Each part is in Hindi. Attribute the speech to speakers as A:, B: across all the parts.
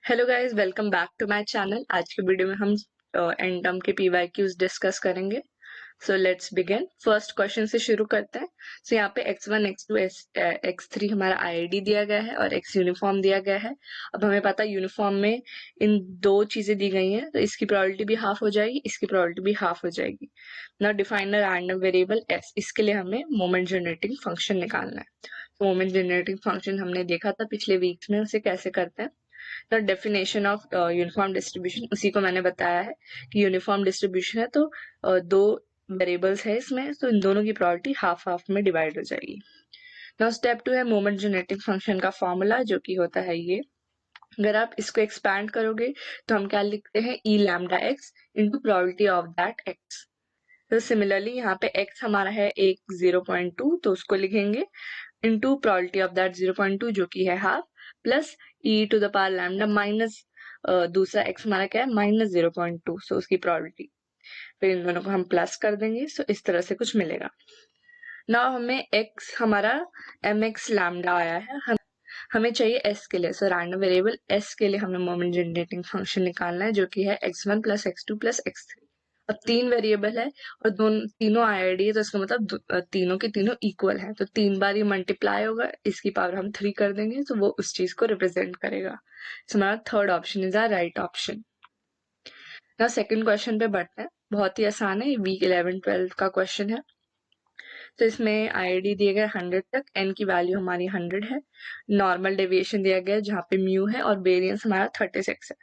A: Hello guys, welcome back to my channel. आज के वीडियो में हम एंड टर्म के पीवाईक्यूज डिस्कस करेंगे। So let's begin. First question से शुरू करते हैं। सो यहाँ पे x1 x2 x3 हमारा आईआईडी दिया गया है और x यूनिफॉर्म दिया गया है। अब हमें पता है यूनिफॉर्म में इन दो चीजें दी गई हैं, तो इसकी प्रोबेबिलिटी भी हाफ हो जाएगी, इसकी प्रोबेबिलिटी भी हाफ हो जाएगी। Now define a random variable s। इसके लिए हमें मोमेंट जनरेटिंग फंक्शन निकालना है। तो मोमेंट जनरेटिंग फंक्शन हमने देखा था पिछले वीक्स में, उसे कैसे करते हैं। The definition of uniform distribution, उसी को मैंने बताया है कि यूनिफॉर्म डिस्ट्रीब्यूशन है तो दो वेरिएबल्स है इसमें, तो इन दोनों की प्रोबेबिलिटी हाफ हाफ में डिवाइड हो जाएगी। नाउ स्टेप 2 है मोमेंट जेनेटिक फंक्शन का फॉर्मूला, जो कि होता है ये। अगर आप इसको एक्सपैंड करोगे तो हम क्या लिखते हैं, e lambda x into probability of that x. तो सिमिलरली यहाँ पे x हमारा है एक 0.2, तो उसको लिखेंगे इंटू प्रोबेबिलिटी ऑफ दैट 0.2 जो कि है half, plus e to the power lambda minus दूसरा x हमारा क्या है -0.2, सो उसकी प्रोबेबिलिटी। फिर इन दोनों को हम प्लस कर देंगे, सो इस तरह से कुछ मिलेगा। ना हमें x हमारा mx लैम्डा आया है, हमें चाहिए s के लिए। सो रैंडम वेरिएबल s के लिए हमें मोमेंट जनरेटिंग फंक्शन निकालना है, जो कि है x1 plus x2 plus x3। अब तीन वेरिएबल है और दोनों तीनों आईआईडी है, तो इसका मतलब तीनों के तीनों इक्वल है, तो तीन बार ये मल्टीप्लाई होगा, इसकी पावर हम 3 कर देंगे, तो वो उस चीज को रिप्रेजेंट करेगा। सो हमारा third option is our right option. ना सेकंड क्वेश्चन पे बढ़ते हैं। बहुत ही आसान है, वीक 11-12 का क्वेश्चन है। तो इसमें आईआईडी दिए गए 100 तक, एन की वैल्यू हमारी 100 है, नॉर्मल डेविएशन दिया गया है जहाँ पे म्यू है, और वेरिएंस हमारा 36 है,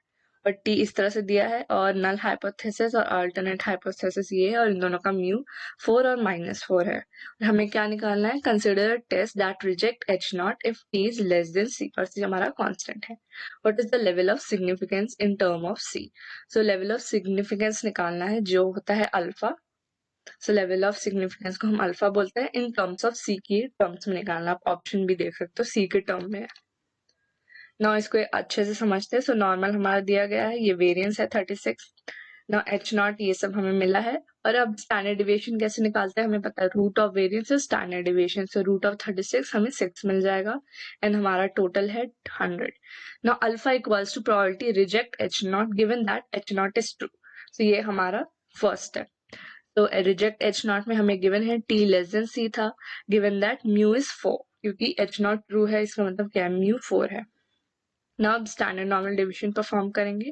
A: और टी इस तरह से दिया है, और नल हाइपोथेसिस और अल्टरनेट हाइपोथेसिस ये है, और इन दोनों का म्यू 4 और -4 है। और हमें क्या निकालना है, consider test that reject h not if t is less than c, और सी हमारा कांस्टेंट है। What is the level of significance in term of c. So level of significance निकालना है जो होता है alpha. So level of significance को हम अल्फा बोलते हैं, इन टर्म्स ऑफ सी की टर्म्स में निकालना। आप ऑप्शन भी देख सकते हो, सी के टर्म में है। ना इसको अच्छे से समझते हैं। सो नॉर्मल हमारा दिया गया है, ये वेरिएंस है 36, ना एच नॉट ये सब हमें मिला है। और अब स्टैंडर्ड डिविएशन कैसे निकालते हैं, हमें पता है रूट ऑफ वेरिएंस है standard deviation, so root of 36 हमें 6 मिल जाएगा, एंड हमारा टोटल है 100। ना alpha equals to probability reject h not given that h not is true. So ये हमारा फर्स्ट है। तो रिजेक्ट एच नॉट में हमें गिवन है टी लेस देन सी था, गिवन दैट म्यू इज 4, क्योंकि एच नॉट ट्रू है, इसका मतलब क्या है, म्यू 4 है। ना अब स्टैंडर्ड नॉर्मल डिविजन परफॉर्म करेंगे।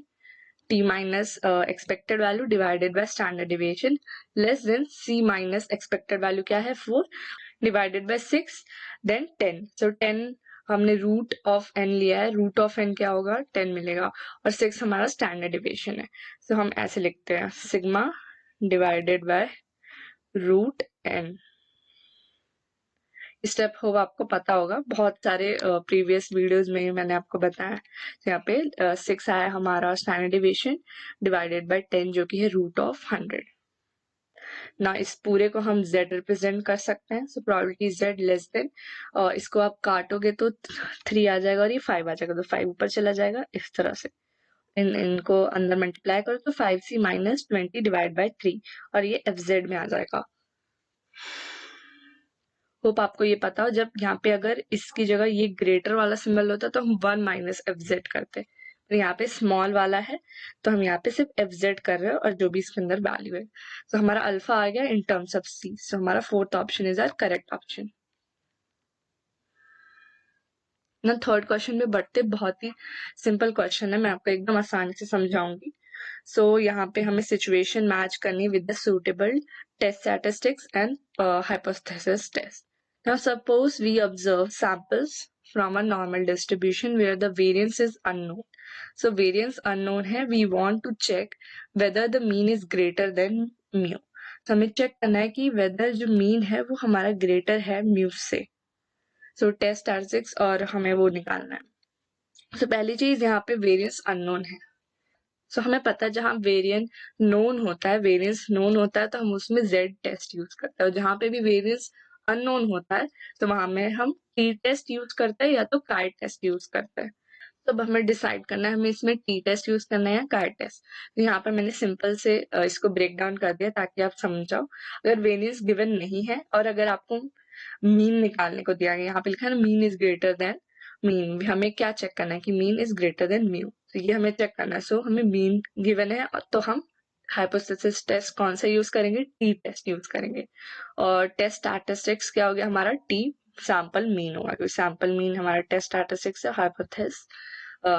A: T minus expected value divided by standard deviation less than C minus expected value क्या है 4 डिवाइडेड बाय 6 देन 10। सो 10 हमने रूट ऑफ एन लिया है, रूट ऑफ एन क्या होगा 10 मिलेगा, और 6 हमारा स्टैंडर्ड डिविएशन है। सो हम ऐसे लिखते हैं sigma divided by root N. Step होगा आपको पता होगा, बहुत सारे प्रीवियस वीडियोस में मैंने आपको बताया। तो यहाँ पे 6 आया हमारा स्टैंडर्ड डिविएशन डिवाइडेड बाय 10, जो कि है रूट ऑफ 100। ना इस पूरे को हम z रिप्रेजेंट कर सकते हैं। So probability z less than, इसको आप काटोगे तो 3 आ जाएगा और ये 5 आ जाएगा, तो 5 ऊपर चला जाएगा इस तरह से। इनको अंदर मल्टीप्लाई करो तो 5c माइनस 20 डिवाइड बाई 3, और ये fz में आ जाएगा। होप आपको ये पता हो, जब यहाँ पे अगर इसकी जगह ये ग्रेटर वाला सिंबल होता तो हम 1 माइनस fz करते, तो यहाँ पे स्मॉल वाला है, तो हम यहाँ पे सिर्फ fz कर रहे हैं और जो भी इसके अंदर वैल्यू है। तो हमारा अल्फा आ गया in terms of c, so हमारा fourth option is our correct option. ना थर्ड क्वेश्चन में बढ़ते, बहुत ही सिंपल क्वेश्चन है, मैं आपको एकदम आसानी से समझाऊंगी। सो यहाँ पे हमें सिचुएशन मैच करनी with the suitable test statistics and hypothesis test. Now suppose we observe samples from a normal distribution where the variance is unknown. So variance unknown है, we want to check whether the mean is greater than mu. So हमें चेक करना है कि whether जो mean है वो हमारा greater है mu से। So टेस्ट स्टैटिस्टिक्स और हमें वो निकालना है। So पहली चीज यहाँ पे वेरिएंस अननोन है। सो हमें पता है जहाँ वेरिएंट नोन होता है, वेरिएंस नोन होता है तो हम उसमें z टेस्ट यूज करते हैं, और जहाँ पे भी वेरिएंस अननोन होता है तो वहां में हम t टेस्ट यूज करते हैं या तो chi टेस्ट यूज करते हैं। तो अब हमें डिसाइड करना है हमें इसमें t टेस्ट यूज करना है या chi टेस्ट। तो यहाँ पे मैंने सिंपल से इसको ब्रेक डाउन कर दिया ताकि आप समझ जाओ। अगर वेरिएंस गिवन नहीं है और अगर आपको मीन निकालने को दिया गया, यहाँ पे लिखा है ना mean is greater then mean, हमें क्या चेक करना है कि mean is greater then mu. तो ये हमें चेक करना है। सो हमें मीन गिवन है तो हम हाइपोथेसिस टेस्ट कौन सा यूज करेंगे, टी टेस्ट यूज करेंगे। और टेस्ट स्टैटिस्टिक्स क्या हो गया हमारा, टी सैंपल मीन होगा, क्योंकि सैंपल मीन हमारा टेस्ट स्टैटिस्टिक्स है,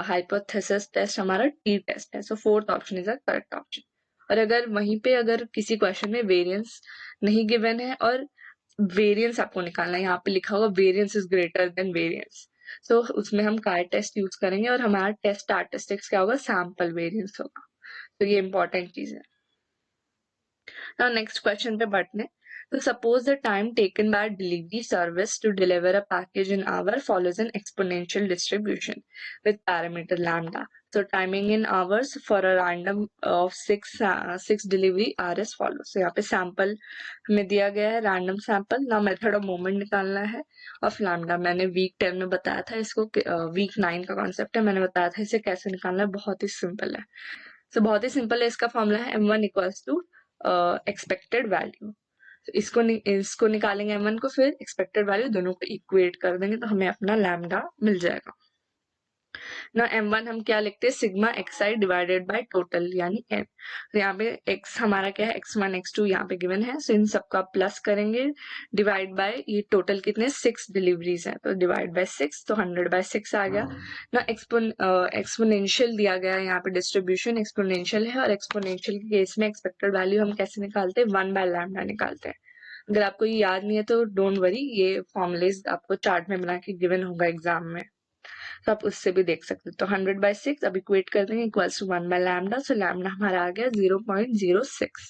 A: हाइपोथेसिस टेस्ट हमारा टी टेस्ट है। So fourth option is a correct option. और अगर वहीं पे अगर किसी क्वेश्चन में वेरिएंस नहीं गिवन है और वेरिएंस आपको निकालना है, यहाँ पे लिखा होगा variance is greater than variance, so उसमें हम काय टेस्ट यूज करेंगे और हमारा टेस्ट स्टैटिस्टिक्स क्या होगा, सैंपल वेरिएंस होगा। तो ये इंपॉर्टेंट चीज है। Now next question पे बढ़ते हैं। So suppose the time taken by delivery service to deliver a package in hour follows an exponential distribution with parameter lambda. So timing in hours for a random of six delivery are as follows. So यहाँ पे sample हमें दिया गया है random sample. Now method of movement निकालना है of lambda। मैंने week 10 में बताया था इसको, week 9 का concept है, मैंने बताया था इसे कैसे निकालना है, बहुत ही simple है। So बहुत ही सिंपल है, इसका फॉर्मूला है m1 equals to expected value. इसको निकालेंगे m1 को, फिर एक्सपेक्टेड वैल्यू दोनों को इक्वेट कर देंगे तो हमें अपना लैम्डा मिल जाएगा। ना m1 हम क्या लिखते हैं, sigma xi divided by total यानी n। तो यहाँ पे x हमारा क्या है, x1 x2 यहाँ पे गिवन है, सो इन सबका प्लस करेंगे, डिवाइड बाय ये टोटल कितने 6 डिलीवरीज है, तो डिवाइड बाय 6, तो 100/6 आ गया ना। एक्सपोनेंशियल दिया गया है यहाँ पे, डिस्ट्रीब्यूशन एक्सपोनेंशियल है, और एक्सपोनेंशियल के केस में एक्सपेक्टेड वैल्यू हम कैसे निकालते हैं, 1/λ निकालते हैं। अगर आपको ये याद नहीं है तो डोंट वरी, ये फॉर्मुलेज आपको चार्ट में बना के गिवन होगा एग्जाम में, तो आप उससे भी देख सकते हो। तो 100/6 अब इक्वेट कर देंगे इक्वल्स टू 1/λ। सो लैम्डा हमारा आ गया 0.06।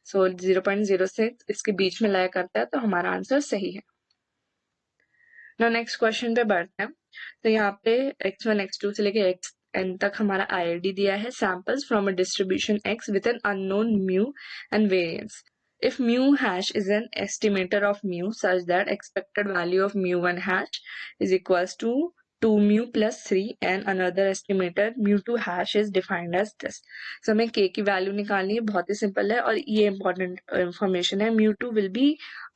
A: सो 0.06 इसके बीच में लाया करता है, तो हमारा आंसर सही है। ना नेक्स्ट क्वेश्चन पे बढ़ते हैं। तो यहाँ पे x1 x2 से लेके xn तक हमारा IID दिया है, samples from a distribution x with an unknown mu and variance. If mu hash is an estimator of mu such that expected value of mu1 hash is equals to 2 mu plus 3 and another estimator mu2 hash is defined as this. So हमें k की वैल्यू निकालनी है, बहुत ही सिंपल है, और ये इंपॉर्टेंट इंफॉर्मेशन है। mu2 will be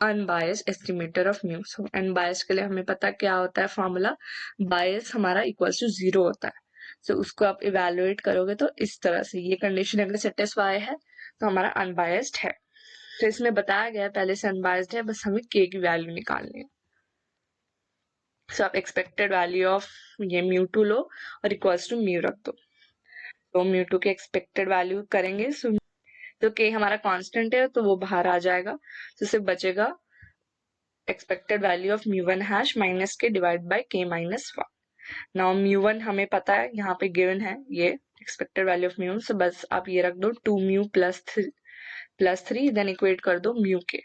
A: unbiased estimator of mu. So unbiased के लिए हमें पता क्या होता है फॉर्मूला, बायस हमारा इक्वल्स टू 0 होता है। सो उसको आप इवेलुएट करोगे तो इस तरह से, ये कंडीशन अगर सेटिस्फाई है तो हमारा अनबायस्ड है। तो इसमें बताया गया है पहले से अनबायस्ड है, बस हमें के की वैल्यू निकालनी है। सो आप एक्सपेक्टेड वैल्यू ऑफ ये म्यू2 लो और इक्वल्स टू म्यू रख दो। तो म्यू2 की एक्सपेक्टेड वैल्यू करेंगे, सो तो के हमारा कांस्टेंट है तो वो बाहर आ जाएगा, तो सिर्फ बचेगा expected value of mu1 hash minus के divide by k minus 1। Now mu1 हमें पता है यहाँ पे गिवन है ये एक्सपेक्टेड वैल्यू ऑफ mu1, सो बस आप ये रख दो 2 mu प्लस 3 देन इक्वेट कर दो mu के।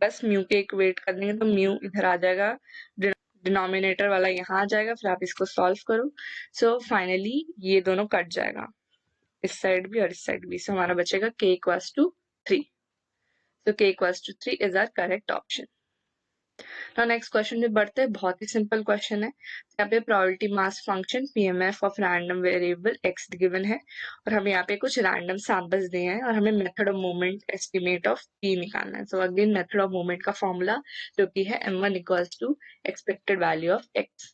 A: बस mu के इक्वेट कर देंगे तो mu इधर आ जाएगा, डिनोमिनेटर वाला यहाँ आ जाएगा, फिर आप इसको सॉल्व करो। सो फाइनली ये दोनों कट जाएगा, इस साइड भी और इस साइड भी, सो हमारा बचेगा k equals to 3। So k equals to 3 is our correct option. तो नेक्स्ट क्वेश्चन पे बढ़ते हैं, बहुत ही सिंपल क्वेश्चन है। यहाँ पे probability mass function PMF of random variable x given है, और हमें यहाँ पे कुछ रैंडम सैंपल्स दिए हैं, और हमें method of movement estimate of p निकालना है। So again method of movement का फॉर्मूला जो कि है m1 equals to expected value of x.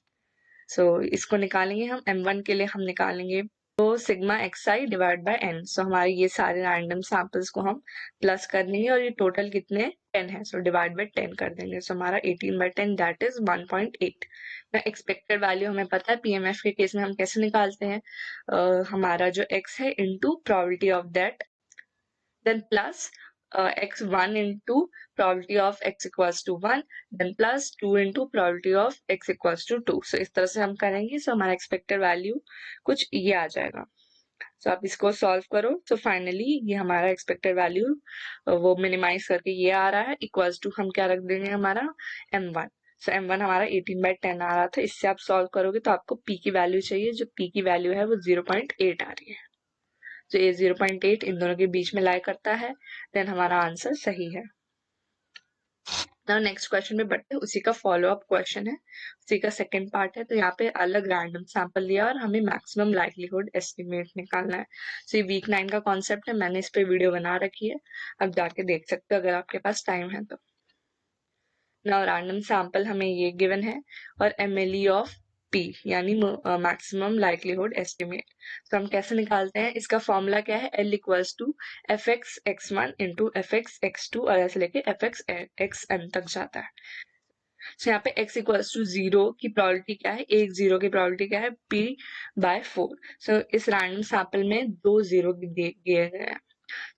A: So इसको निकालेंगे हम, m1 के लिए हम निकालेंगे तो sigma xi divide by n। So हमारे ये सारे रैंडम सैंपल्स को हम प्लस कर देंगे, और ये टोटल कितने 10 है, सो डिवाइड बाय 10 कर देंगे, सो हमारा 18/10 दैट इज 1.8। एक्सपेक्टेड वैल्यू हमें पता है, पीएमएफ के केस में हम कैसे निकालते हैं, हमारा जो x है into probability of that, then plus x1 into probability of x equals to 1, then plus 2 into probability of x equals to 2। so इस तरह से हम करेंगे, so हमारा expected value कुछ ये आ जाएगा। so आप इसको सॉल्व करो, so फाइनली ये हमारा एक्सपेक्टेड वैल्यू वो मिनिमाइज करके ये आ रहा है, इक्वल्स टू हम क्या रख देंगे हमारा m1। सो m1 हमारा 18/10 आ रहा था, इससे आप सॉल्व करोगे तो आपको p की वैल्यू चाहिए, जो p की वैल्यू है वो 0.8 आ रही है। तो ये 0.8 इन दोनों के बीच में लाई करता है, देन हमारा आंसर सही है। नाउ नेक्स्ट क्वेश्चन में बढ़ते हैं, उसी का फॉलो अप क्वेश्चन है, उसी का सेकंड पार्ट है। तो यहाँ पे अलग रैंडम सैंपल लिया और हमें मैक्सिमम लाइक्लीहुड एस्टिमेट निकालना है। तो ये वीक 9 का कॉन्सेप्ट है, मैंने इस पे वीडियो बना रखी है, अब जाके देख सकते हो अगर आपके पास टाइम है तो। नाउ रैंडम सैंपल हमें ये गिवन है, और MLE ऑफ P यानी मैक्सिमम लाइक्लीहुड एस्टिमेट। तो हम कैसे निकालते हैं, इसका फॉर्मूला क्या है, L equals to F X X one into F X X two और ऐसे लेके एफ एक्स एक्स एन तक जाता है। तो यहाँ पे x इक्वल्स टू 0 की प्रोबेबिलिटी क्या है, एक 0 की प्रोबेबिलिटी क्या है, p/4। सो इस रैंडम सैंपल में 2 0 दिए गए हैं,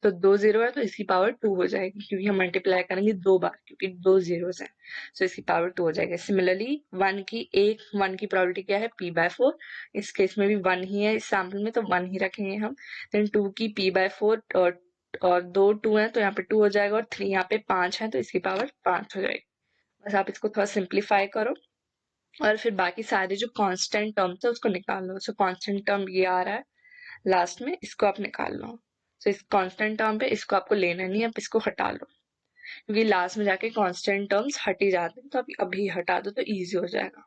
A: तो 2 0 है तो इसकी पावर 2 हो जाएगी, क्योंकि हम मल्टीप्लाई करेंगे 2 बार, क्योंकि 2 zeros हैं, सो इसकी पावर 2 हो जाएगी। सिमिलरली 1 की प्रोबेबिलिटी क्या है, p/4। इस केस में भी 1 ही है, इस सैंपल में तो 1 ही रखेंगे हम। देन 2 की p/4 और 2 2 है तो यहाँ पे 2 हो जाएगा, और 3 यहाँ पे 5 है तो इसकी पावर 5 हो जाएगी। बस आप इसको थोड़ा सिंप्लीफाई करो और फिर बाकी सारे जो कांस्टेंट टर्म्स है उसको निकाल लो। सो कांस्टेंट टर्म ये आ रहा है लास्ट में, इसको आप निकाल लो। सो इस कांस्टेंट टर्म पे इसको आपको लेना नहीं है, आप इसको हटा लो, क्योंकि लास्ट में जाके कांस्टेंट टर्म्स हट ही जाते हैं, तो आप अभी हटा दो तो इजी हो जाएगा।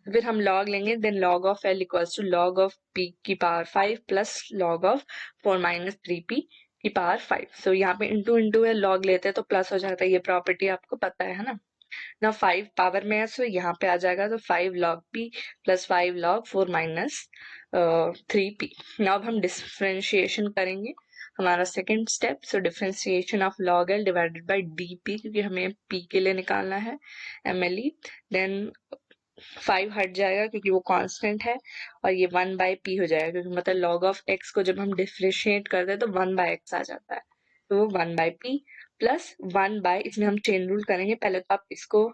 A: फिर हम लॉग लेंगे, then log of L equals to log of P की power 5 plus log of 4 minus 3P की पावर 5। सो यहाँ पे इंटू इंटू है, लॉग लेते हैं तो प्लस हो जाता है, ये प्रॉपर्टी आपको पता है ना। ना 5 पावर में है, सो यहाँ पे आ जाएगा, तो 5 log p plus 5 log 4 minus 3p। Now अब हम डिफरेंशिएशन करेंगे, हमारा second step. So differentiation of log l divided by dp, क्योंकि हमें p के लिए निकालना है mle। देन 5 हट जाएगा क्योंकि वो कांस्टेंट है, और ये 1 बाय p हो जाएगा, क्योंकि मतलब log ऑफ x को जब हम डिफरेंशिएट करते हैं तो 1 बाय x आ जाता है, तो वो 1 बाय p प्लस 1 बाय, इसमें हम चेन रूल करेंगे, पहले तो आप इसको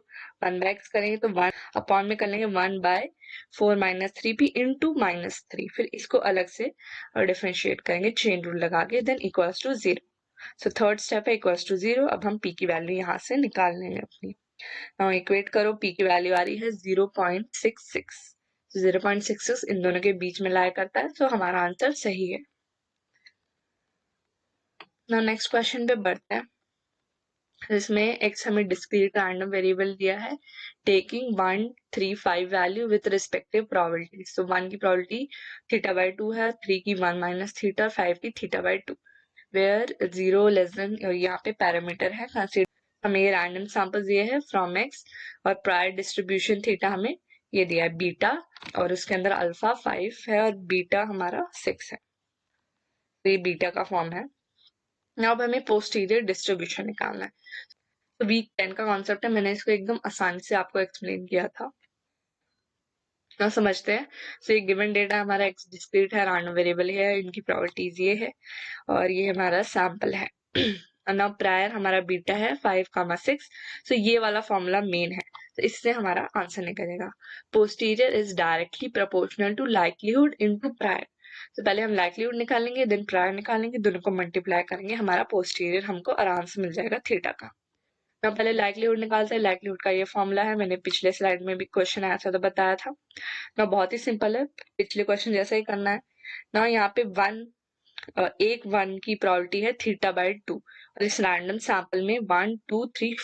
A: 1 बाय x करेंगे तो 1 अपॉन में कर लेंगे 1 bye 4 minus 3p into minus 3, फिर इसको अलग से डिफरेंशिएट करेंगे चेन रूल लगा के, then equals to 0। So third step है इक्वल्स टू 0। अब हम p की वैल्यू यहाँ से निकाल लेंगे अपनी। नाउ इक्वेट करो, p की वैल्यू आ रही है 0.66। 0.66 इन दोनों के बीच में लाया करता है, तो हमारा आंसर सही है। नाउ नेक्स्ट क्वेश्चन पे बढ़ते हैं। इसमें x हमें डिस्क्रीट रैंडम वेरिएबल दिया है, taking 1 3 5 value with respective probability. So 1 की प्रोबेबिलिटी थीटा/2 है, 3 की 1 माइनस थीटा, 5 की थीटा/2, वेयर 0 लेस देन, यहाँ पे पैरामीटर है कंसीडर, हमें ये रैंडम सैंपल दिए है फ्रॉम x, और प्रायर डिस्ट्रीब्यूशन थीटा हमें ये दिया है बीटा, और उसके अंदर अल्फा 5 है और बीटा हमारा 6 है, तो ये बीटा का फॉर्म है। अब हमें पोस्टीरियर डिस्ट्रीब्यूशन निकालना है। तो वीक 10 का कॉन्सेप्ट है, मैंने इसको एकदम आसानी से आपको एक्सप्लेन किया था, ना समझते हैं। सो ये गिवन डेटा हमारा एक्स डिस्क्रीट है, रैंडम वेरिएबल है, इनकी प्रॉपर्टीज ये है, और ये हमारा सैंपल है। नाउ प्रायर हमारा बीटा है 5,6, सो ये वाला फॉर्मूला मेन है, तो इससे हमारा आंसर निकलेगा। Posterior is directly proportional to likelihood into prior. तो पहले हम लाइक्लीहुड निकालेंगे, देन प्रायर निकालेंगे, दोनों को मल्टीप्लाई करेंगे, हमारा पोस्टीरियर हमको आराम से मिल जाएगा थीटा का। तो पहले लाइक्लीहुड निकालते हैं, लाइक्लीहुड का ये फॉर्मूला है, मैंने पिछले स्लाइड में भी क्वेश्चन आया था तो बताया था ना, बहुत ही सिंपल है, पिछले क्वेश्चन जैसा ही करना है ना। यहाँ पे एक 1 की प्रोबेबिलिटी है थीटा/2, और इस रैंडम सैंपल में 1 2 3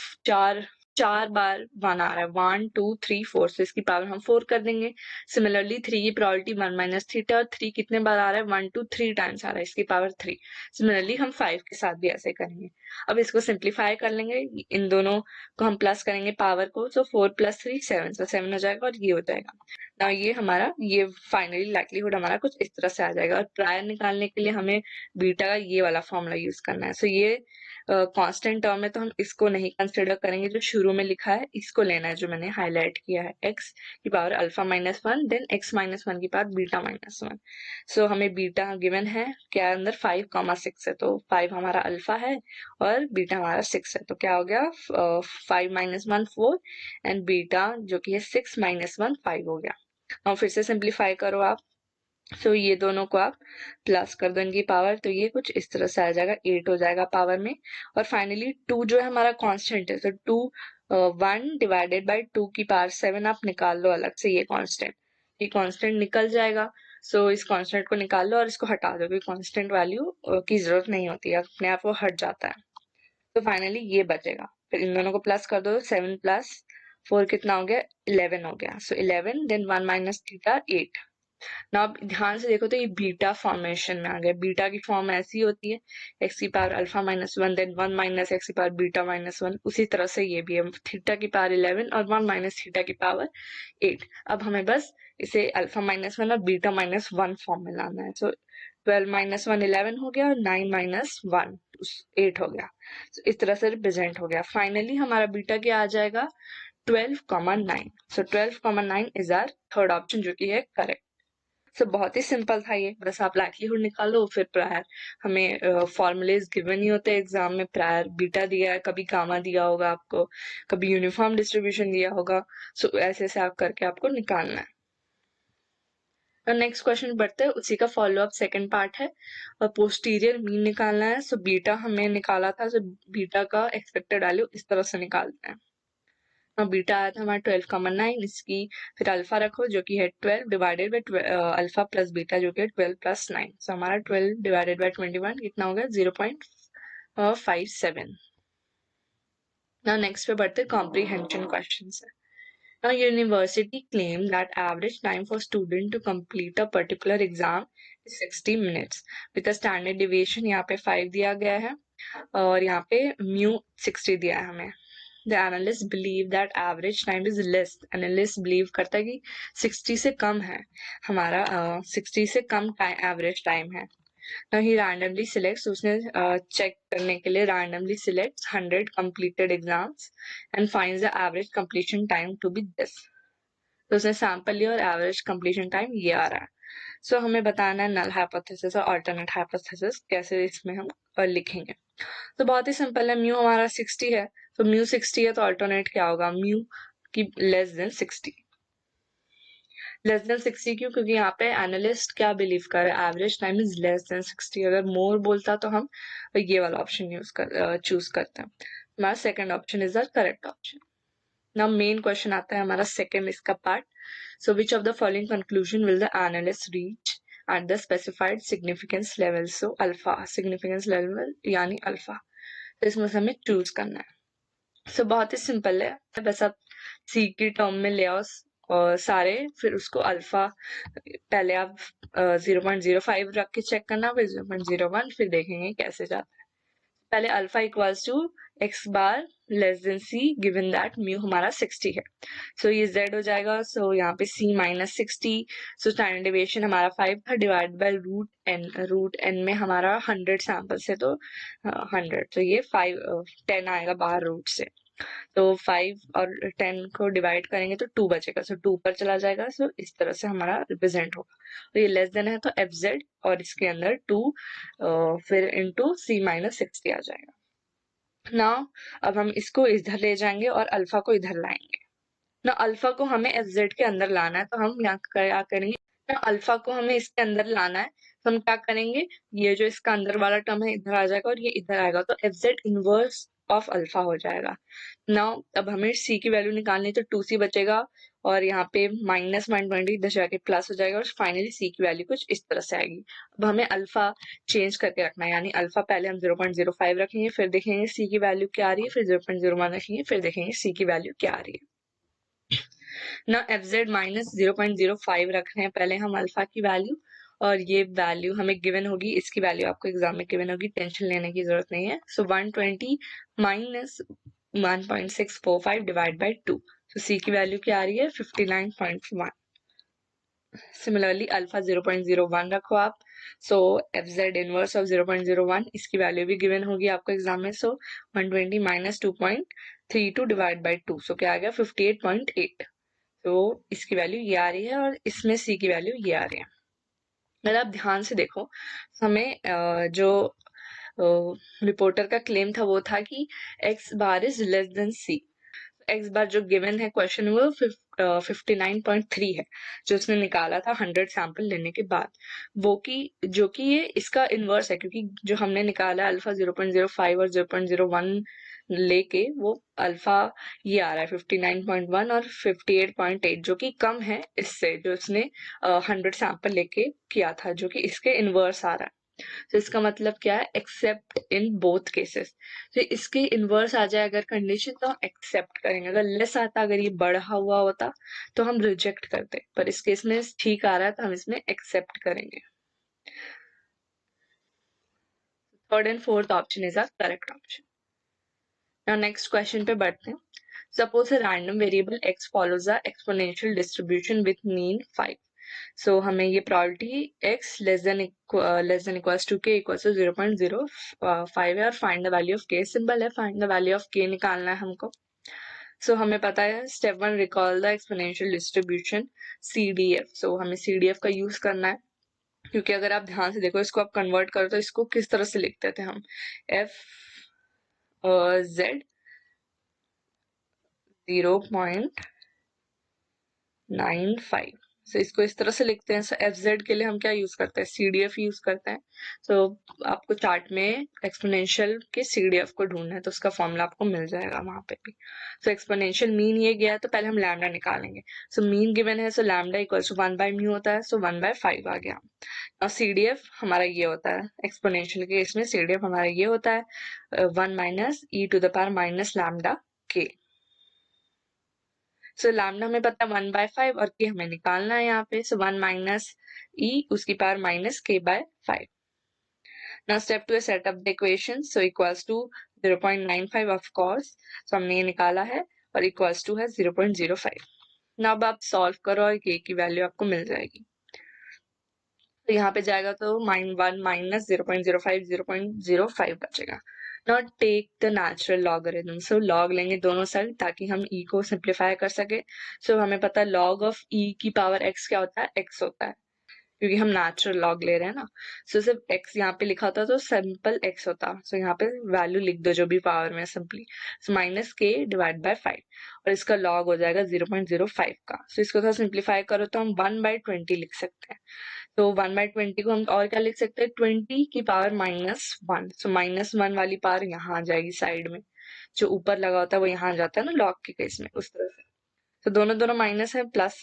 A: चार बार 1 आ रहा है, 1 2 3 4, so इसकी पावर हम 4 कर देंगे। सिमिलरली 3 की प्रोबेबिलिटी 1 माइनस थीटा, और 3 कितने बार आ रहा है, 1 2 3 टाइम्स आ रहा है, इसकी पावर 3। सिमिलरली हम 5 के साथ भी ऐसे करेंगे। अब इसको सिंप्लीफाई कर लेंगे, इन दोनों को हम प्लस करेंगे पावर को, सो 4 प्लस 3 7, सो 7 हो जाएगा, और ये हो जाएगा। ना ये हमारा ये फाइनली लाइक्लीहुड हमारा कुछ इस तरह से आ जाएगा, और प्रायर निकालने के लिए हमें बीटा का ये वाला फॉर्मूला यूज करना है। सो ये कांस्टेंट टर्म है तो हम इसको नहीं कंसिडर करेंगे, जो शुरू में लिखा है इसको लेना है, जो मैंने हाईलाइट किया है, x की पावर अल्फा -1 देन x-1 की पावर बीटा -1। सो हमें बीटा गिवन है क्या अंदर 5,6 है, तो 5 हमारा अल्फा है और बीटा हमारा 6 है, तो क्या हो गया 5 -1 4 एंड बीटा जो कि है 6 -1 5 हो गया। और फिर से सिंप्लीफाई करो आप, सो ये दोनों को आप प्लस कर दो इनकी पावर, तो ये कुछ इस तरह से आ जाएगा, 8 हो जाएगा पावर में। और फाइनली 2 जो है हमारा कांस्टेंट है, तो 2 1 डिवाइडेड बाय 2 की पावर 7 आप निकाल लो अलग से, ये कांस्टेंट निकल जाएगा। सो इस कांस्टेंट को निकाल लो और इसको हटा दो, क्योंकि कांस्टेंट वैल्यू की जरूरत नहीं होती है, अपने आप वो हट जाता है। तो फाइनली ये बचेगा, फिर इन दोनों को प्लस कर दो, 7 + 4 कितना हो गया 11 हो गया। सो 11 देन 1 माइनस थीटा 8, ना आप ध्यान से देखो तो ये बीटा फॉर्मेशन में आ गया। बीटा की फॉर्म ऐसी होती है एक्स की power alpha minus one, then one minus X की पावर बीटा माइनस वन। उसी तरह से ये भी है, थीटा की पावर 11 और वन माइनस थीटा की पावर 8। अब हमें बस इसे अल्फा माइनस वन और बीटा माइनस वन फॉर्म में लाना है। सो 12 माइनस वन 11 हो गया और 9 माइनस वन 8 हो गया। so, इस तरह से रिप्रेजेंट हो गया। फाइनली हमारा बीटा क्या आ जाएगा 12,9। सो 12,9 इज आर थर्ड ऑप्शन जो कि है करेक्ट। सो बहुत ही सिंपल था ये, बस आप लाइक्लीहुड निकालो, फिर प्रायर हमें फॉर्मूलेज गिवन ही होते हैं एग्जाम में। प्रायर बीटा दिया है, कभी गामा दिया होगा आपको, कभी यूनिफॉर्म डिस्ट्रीब्यूशन दिया होगा। सो ऐसे ऐसे आप करके आपको निकालना है। और नेक्स्ट क्वेश्चन बढ़ते हैं, उसी का फॉलो अप सेकंड पार्ट है और पोस्टीरियर मीन निकालना है। सो बीटा हमने निकाला था, सो बीटा का एक्सपेक्टेड वैल्यू इस तरह से निकालते हैं। और बीटा आया था हमारा 12,9, इसकी फिर अल्फा रखो जो कि है 12 divided by alpha plus beta जो कि है 12 प्लस 9। सो हमारा 12 डिवाइडेड बाई 21 कितना हो गया 0.57। नाउ नेक्स्ट पे बढ़ते कॉम्प्रीहेंशन क्वेश्चन है। Now, university claim that average time for student to complete a particular exam is 60 minutes with a standard deviation यहाँ पे 5 दिया गया है और यहाँ पे mu 60 दिया है हमें। The analyst believe that average time is less. Analyst believe करता है कि 60 से कम है हमारा 60 से कम एवरेज टाइम है। Now he randomly selects, उसने चेक करने के लिए randomly selects 100 completed exams and finds the average completion time to be this. तो उसने सैंपल लिया और एवरेज कंप्लीशन टाइम ये आ रहा है। सो हमें बताना है नल हाइपोथेसिस और अल्टरनेट हाइपोथेसिस कैसे इसमें हम लिखेंगे। तो बहुत ही सिंपल है, म्यू हमारा 60 है, तो म्यू 60 है तो अल्टरनेट क्या होगा म्यू की लेस देन 60। लेस देन 60 क्यों? क्योंकि यहाँ पे एनालिस्ट क्या बिलीव कर रहा है, average time is less then 60। अगर मोर बोलता तो हम ये वाला ऑप्शन चूज करते हैं। हमारा second option is the correct option. Now main question आता है हमारा सेकंड इसका part. So which of the following conclusion will the analyst reach at the specified significance level. So alpha significance level यानी अल्फा, तो इसमें से हमें चूज करना है। सो बहुत ही सिंपल है, बस आप सी की टर्म में ले आओ और सारे, फिर उसको अल्फा पहले आप 0.05 रख के चेक करना, फिर 0.01, फिर देखेंगे कैसे जाता है। पहले alpha equals to X bar less than C given that mu हमारा 60 है। सो ये z हो जाएगा। सो यहाँ पे c minus 60। So standard deviation हमारा 5 था डिवाइड बाय रूट n में हमारा 100 सैंपल से तो 100, तो ये 10 आएगा बाहर रूट से। तो 5 और 10 को डिवाइड करेंगे तो 2 बचेगा। सो 2 पर चला जाएगा। सो इस तरह से हमारा रिप्रेजेंट होगा। तो ये लेस देन है तो एफ जेड और इसके अंदर 2 फिर इंटू सी माइनस 60 आ जाएगा। ना अब हम इसको इधर ले जाएंगे और अल्फा को इधर लाएंगे। ना अल्फा को हमें एफ जेड के अंदर लाना है, तो हम यहाँ क्या करेंगे, ना अल्फा को हमें इसके अंदर लाना है तो हम क्या करेंगे, ये जो इसका अंदर वाला टर्म है इधर आ जाएगा और ये इधर आएगा, तो F Z inverse of alpha हो जाएगा। नाउ अब हमें सी की वैल्यू निकालनी है तो 2c बचेगा और यहाँ पे माइनस 120 इधर जाके प्लस हो जाएगा और फाइनली सी की वैल्यू कुछ इस तरह से आएगी। अब हमें अल्फा चेंज करके रखना है, यानी अल्फा पहले हम 0.05 रखेंगे, फिर देखेंगे सी की वैल्यू क्या आ रही है, फिर 0.01 रखेंगे, फिर देखेंगे सी की वैल्यू क्या आ रही है। ना एफ जेड माइनस 0.05 रख रहे हैं पहले हम अल्फा की वैल्यू, और ये वैल्यू हमें गिवन होगी, इसकी वैल्यू आपको एग्जाम में गिवन होगी, टेंशन लेने की जरूरत नहीं है। सो 120 माइनस 1.645 डिवाइड बाई 2, तो सी की वैल्यू क्या आ रही है 59.1। सिमिलरली अल्फा 0.01 रखो आप। सो एफ जेड इनवर्स ऑफ 0.01, इसकी वैल्यू भी गिवन होगी आपको एग्जाम में। सो 120 माइनस 2.32 डिवाइड बाई 2, सो क्या आ गया 58.8। तो इसकी वैल्यू ये आ रही है और इसमें सी की वैल्यू ये आ रही है। अगर आप ध्यान से देखो, हमें जो रिपोर्टर का क्लेम था वो था कि x bar is less than c. X bar जो गिवन है क्वेश्चन वो 59.3 है, जो उसने निकाला था 100 सैंपल लेने के बाद, वो कि जो कि ये इसका इनवर्स है, क्योंकि जो हमने निकाला अल्फा 0.05 और 0.01 लेके वो अल्फा ये आ रहा है 59.1 और 58.8, जो कि कम है इससे जो उसने 100 सैंपल लेके किया था, जो कि इसके इनवर्स आ रहा है। तो इसका मतलब क्या है, एक्सेप्ट इन बोथ केसेस। तो इसके इनवर्स आ जाए अगर कंडीशन तो हम एक्सेप्ट करेंगे, अगर लेस आता, अगर ये बढ़ा हुआ होता तो हम रिजेक्ट करते, पर इस केस में ठीक आ रहा है तो हम इसमें एक्सेप्ट करेंगे। Third and fourth option is our correct option. Now next question पे बढ़ते हैं। Suppose a random variable x follows a exponential distribution with mean 5. So हमें ये probability x less than equals to k equals to 0.05 है और find the value of k symbol है, find the value of k निकालना है हमको। So हमें पता है step 1 recall the exponential distribution CDF. So हमें CDF का यूज करना है, क्योंकि अगर आप ध्यान से देखो इसको आप कन्वर्ट करो तो इसको किस तरह से लिखते थे हम, f z 0.95। so इसको इस तरह से लिखते हैं। so fz के लिए हम क्या यूज करते हैं, cdf यूज करते हैं। so आपको चार्ट में एक्सपोनेंशियल के cdf को ढूंढना है तो उसका फॉर्मूला आपको मिल जाएगा वहां पे भी। so एक्सपोनेंशियल मीन ये गया है तो पहले हम लैम्डा निकालेंगे। so मीन गिवन है, so लैम्डा इक्वल्स टू 1/μ होता है, so 1/5 आ गया। और cdf हमारा ये होता है, एक्सपोनेंशियल के इसमें cdf हमारा ये होता है 1 minus e to the power minus lambda k। So lambda हमें पता है 1/5 और के हमें निकालना है यहाँ पे। सो 1 माइनस ई उसकी power minus k/5। Now step two set up the equation. So equals to 0.95 of course. So हमने ये निकाला है और इक्वल्स टू है 0.05। नाउ अब आप सॉल्व करो और के की वैल्यू आपको मिल जाएगी। तो यहाँ पे जाएगा तो -1 माइनस 0.05 बचेगा। Not take the natural logarithm. So log लेंगे दोनों साइड ताकि हम e को सिंप्लीफाई कर सके। सो हमें पता है लॉग ऑफ e की पावर x क्या होता है, x होता है, क्योंकि हम नेचुरल लॉग ले रहे हैं ना। सो सिर्फ x यहाँ पे लिखा होता तो सिंपल x होता। सो यहाँ पे वैल्यू लिख दो जो भी पावर में simply. So minus k divide by 5 और इसका लॉग हो जाएगा 0.05 का। सो इसको थोड़ा सिंप्लीफाई करो तो हम 1/20 लिख सकते हैं। तो 1/20 को हम और क्या लिख सकते हैं, 20 की पावर -1। सो -1 वाली पावर यहाँ आ जाएगी साइड में, जो ऊपर लगा होता है वो यहाँ आ जाता है ना लॉग के केस में, उस तरह से। तो दोनों दोनों माइनस है, प्लस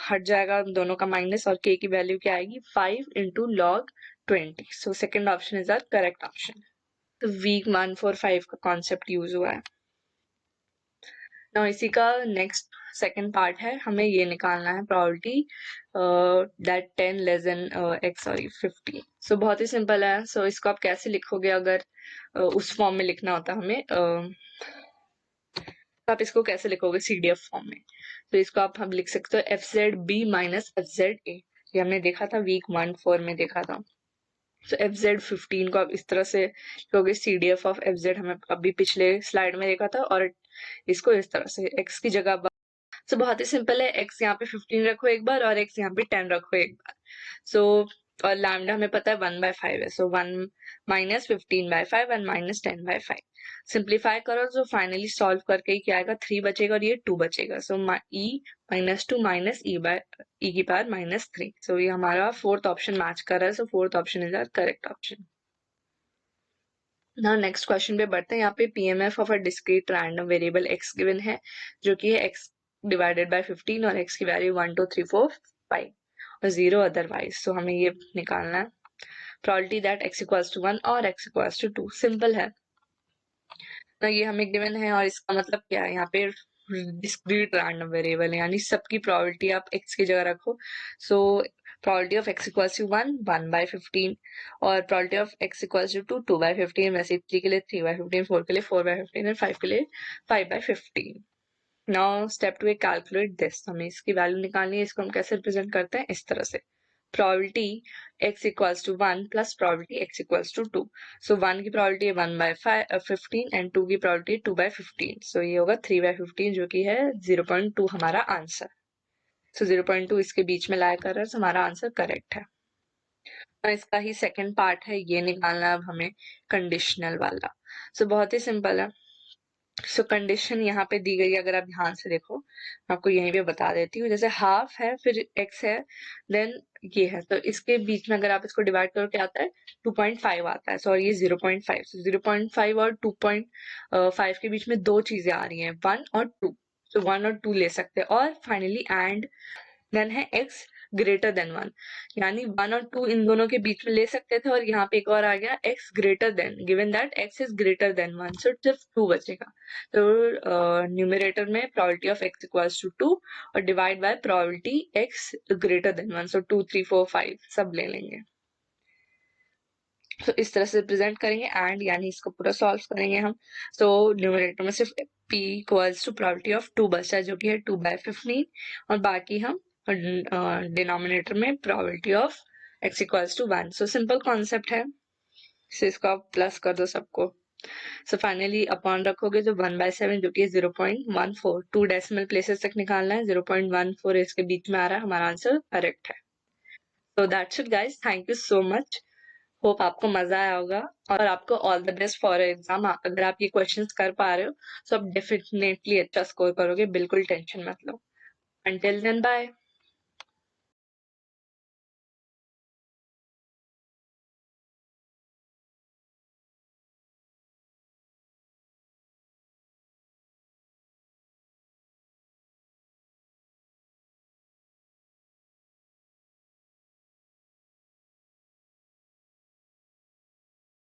A: हट जाएगा दोनों का माइनस और k की वैल्यू क्या आएगी 5 into log 20। So second option is our correct option. तो वीक 145 का कॉन्सेप्ट यूज हुआ है। ना इसी का नेक्स्ट सेकेंड पार्ट है, हमें ये निकालना है probability that 10 less than x 50। सो बहुत ही सिंपल है। सो इसको आप कैसे लिखोगे, अगर उस फॉर्म में लिखना होता हमें तो आप इसको कैसे लिखोगे CDF फॉर्म में। तो इसको आप हम लिख सकते हो FZB माइनस FZA। ये हमने देखा था वीक 1-4 में देखा था। तो FZ15 को आप इस तरह से लिखोगे, CDF ऑफ FZ हमें अभी पिछले स्लाइड में देखा था, और इसको इस तरह से x की जगह। सो बहुत ही सिंपल है, x यहाँ पे 15 रखो एक बार और x यहाँ पे 10 रखो एक बार। सो और लैम्डा हमें पता है 1/5 है। सो 1 माइनस 15/5 एंड माइनस 10/5। सिंप्लीफाई करो तो फाइनली सॉल्व करके ही क्या आएगा, 3 बचेगा और ये 2 बचेगा। सो e -2 माइनस e की पावर -3। सो ये हमारा फोर्थ ऑप्शन मैच कर रहा है। So fourth option is our correct option. ना नेक्स्ट क्वेश्चन पे बढ़ते हैं। यहाँ पे PMF of a discrete random variable x given है, जो कि है x डिवाइडेड बाय 15 और x की वैल्यू 1 2 3 4 5 और 0 अदरवाइज। सो हमें ये निकालना है probability that x equals to 1 और x इक्वल्स टू 2। सिंपल है ना, ये हमें गिवन है और इसका मतलब क्या है, यहाँ पे डिस्क्रीट रैंडम वेरिएबल है यानी सबकी प्रोबेबिलिटी आप x की जगह रखो। So probability of x equals to 1/15 और probability of x equals to 2/15। वैसे 3 के लिए 3/15, 4 के लिए 4/15 और 5 के लिए 5/15। Now step two calculate this. हमें इसकी वैल्यू निकालनी है। इसको हम कैसे रिप्रेजेंट करते हैं, इस तरह से probability x equals to 1 plus probability x equals to 2। So 1 की प्रोबेबिलिटी है 1/15 एंड 2 की प्रोबेबिलिटी 2/15। सो ये होगा 3/15 जो कि है 0.2 हमारा आंसर। सो 0.2 इसके बीच में लाया कर रहा है, तो हमारा आंसर करेक्ट है। और इसका ही सेकंड पार्ट है, ये निकालना अब हमें कंडीशनल वाला। सो बहुत ही सिंपल है। सो कंडीशन यहाँ पे दी गई है, अगर आप ध्यान से देखो मैं आपको यहीं पे बता देती हूँ। जैसे हाफ है फिर x है देन ये है, तो इसके बीच में अगर आप इसको डिवाइड करो क्या आता है 2.5 आता है। सॉरी ये 0.5। सो 0.5 और 2.5 के बीच में दो चीजें आ रही हैं 1 और 2। सो 1 और 2 ले सकते हैं और फाइनली एंड देन है x ग्रेटर देन 1, यानी 1 और 2 इन दोनों के बीच में ले सकते थे, और यहाँ पे एक और आ गया x greater than, given that x is greater than 1, so सिर्फ 2 बचेगा। तो न्यूमरेटर में probability of x equals to 2 और divide by probability x greater than 1, so 2 3 4 5 सब ले लेंगे। तो इस तरह से रिप्रेजेंट करेंगे एंड, यानी इसको पूरा सॉल्व करेंगे हम। सो न्यूमरेटर में सिर्फ p equals to probability of 2 बचता है, जो कि है 2/15, और बाकी हम डिनोमिनेटर में probability of x equals to 1। So simple concept है, so इसको आप प्लस कर दो सबको। सो फाइनली अपॉन रखोगे तो 1/7, जो कि 0.14, 2 डेसिमल प्लेसेस तक निकालना है, 0.14 इसके बीच में आ रहा है, हमारा आंसर करेक्ट है। So that's it guys, thank you so much, hope आपको मजा आया होगा, और आपको all the best for exam. अगर आप ये क्वेश्चंस कर पा रहे हो तो आप डेफिनेटली अच्छा स्कोर करोगे, बिल्कुल टेंशन मत लो। Until then bye.